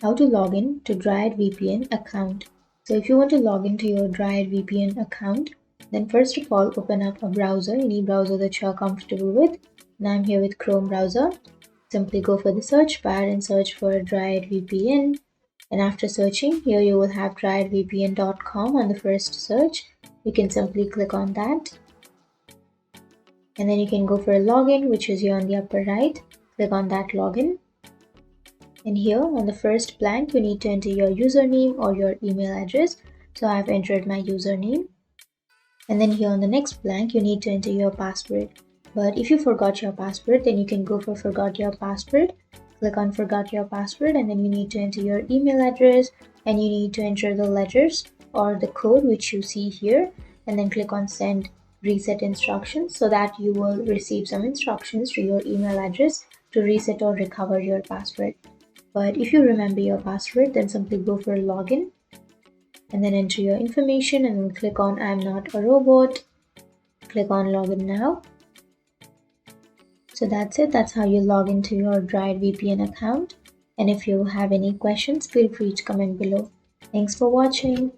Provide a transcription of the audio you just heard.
how to log in to Droidvpn account. So if you want to log into your Droidvpn account, then first of all open up a browser, any browser that you are comfortable with. And I'm here with Chrome browser. Simply go for the search bar and search for Droidvpn. And after searching, here you will have droidvpn.com on the first search. You can simply click on that. And then you can go for a login, which is here on the upper right. Click on that login. And here on the first blank, you need to enter your username or your email address. So I've entered my username. And then here on the next blank, you need to enter your password. But if you forgot your password, then you can go for forgot your password. Click on forgot your password, and then you need to enter your email address, and you need to enter the letters or the code which you see here, and then click on send reset instructions so that you will receive some instructions to your email address to reset or recover your password. But if you remember your password, then simply go for login and then enter your information and then click on I'm not a robot. Click on login now. So that's it. That's how you log into your Droidvpn account. And if you have any questions, feel free to comment below. Thanks for watching.